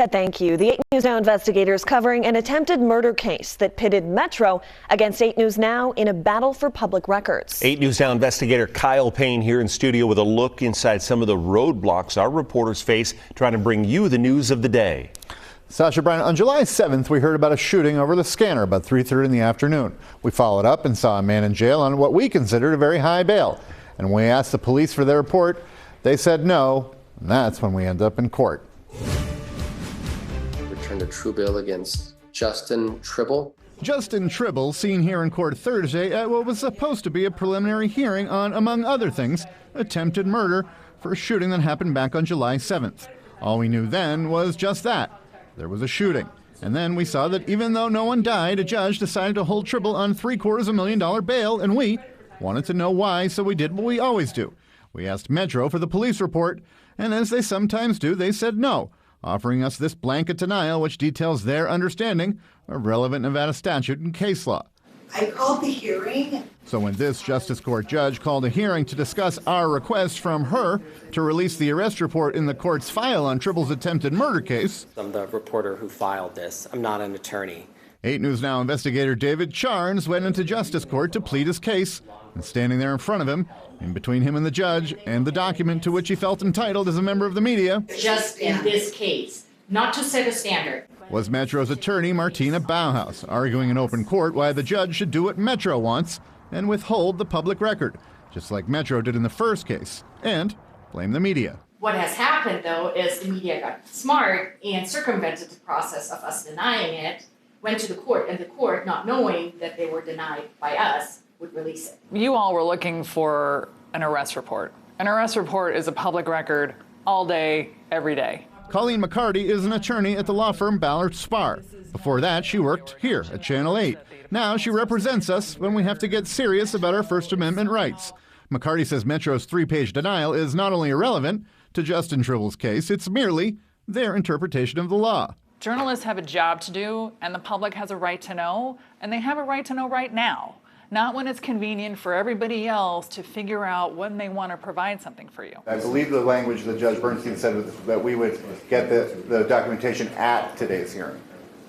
Ted, thank you. The 8 News Now investigators covering an attempted murder case that pitted Metro against 8 News Now in a battle for public records. 8 News Now investigator Kyle Payne here in studio with a look inside some of the roadblocks our reporters face trying to bring you the news of the day. Sasha Bryan, on July 7th, we heard about a shooting over the Scanner about 3:30 in the afternoon. We followed up and saw a man in jail on what we considered a very high bail. And when we asked the police for their report, they said no, and that's when we ended up in court. Returned a true bill against Justin Tribble. Justin Tribble, seen here in court Thursday at what was supposed to be a preliminary hearing on, among other things, attempted murder for a shooting that happened back on July 7th. All we knew then was just that. There was a shooting. And then we saw that even though no one died, a judge decided to hold Tribble on $750,000 bail, and we wanted to know why, so we did what we always do. We asked Metro for the police report, and as they sometimes do, they said no, offering us this blanket denial which details their understanding of relevant Nevada statute and case law. I called the hearing. So when this Justice Court judge called a hearing to discuss our request from her to release the arrest report in the court's file on Tribble's attempted murder case. I'm the reporter who filed this. I'm not an attorney. 8 News Now investigator David Charnes went into Justice Court to plead his case, and standing there in front of him, in between him and the judge, and the document to which he felt entitled as a member of the media. Just in this case, not to set a standard. Was Metro's attorney Martina Bauhaus, arguing in open court why the judge should do what Metro wants and withhold the public record, just like Metro did in the first case, and blame the media. What has happened, though, is the media got smart and circumvented the process of us denying it, went to the court, and the court, not knowing that they were denied by us, would release it. You all were looking for an arrest report. An arrest report is a public record all day, every day. Colleen McCarty is an attorney at the law firm Ballard Spahr. Before that, she worked here at Channel 8. Now she represents us when we have to get serious about our First Amendment rights. McCarty says Metro's 3-page denial is not only irrelevant to Justin Tribble's case, it's merely their interpretation of the law. Journalists have a job to do, and the public has a right to know, and they have a right to know right now. Not when it's convenient for everybody else to figure out when they want to provide something for you. I believe the language that Judge Bernstein said was that we would get the documentation at today's hearing,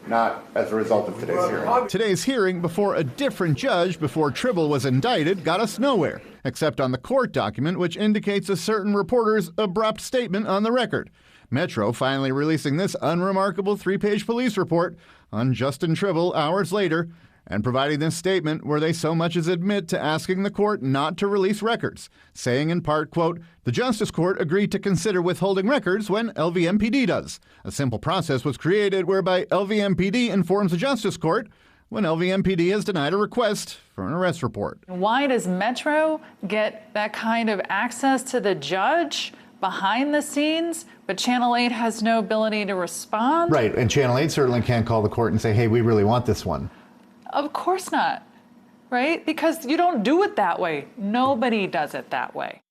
not as a result of today's hearing. Today's hearing before a different judge before Tribble was indicted got us nowhere, except on the court document which indicates a certain reporter's abrupt statement on the record. Metro finally releasing this unremarkable 3-page police report on Justin Tribble hours later, and providing this statement where they so much as admit to asking the court not to release records, saying in part, quote, "The Justice Court agreed to consider withholding records when LVMPD does. A simple process was created whereby LVMPD informs the Justice Court when LVMPD has denied a request for an arrest report." Why does Metro get that kind of access to the judge behind the scenes, but Channel 8 has no ability to respond? Right, and Channel 8 certainly can't call the court and say, hey, we really want this one. Of course not, right? Because you don't do it that way. Nobody does it that way.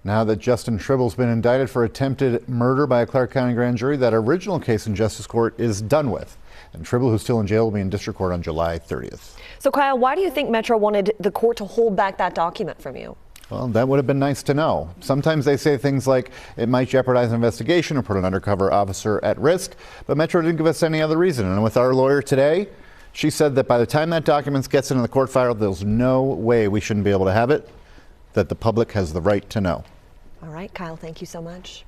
Now that Justin Tribble's been indicted for attempted murder by a Clark County grand jury, that original case in Justice Court is done with. And Tribble, who's still in jail, will be in district court on July 30th. So, Kyle, why do you think Metro wanted the court to hold back that document from you? Well, that would have been nice to know. Sometimes they say things like it might jeopardize an investigation or put an undercover officer at risk, but Metro didn't give us any other reason. And with our lawyer today, she said that by the time that document gets into the court file, there's no way we shouldn't be able to have it, that the public has the right to know. All right, Kyle, thank you so much.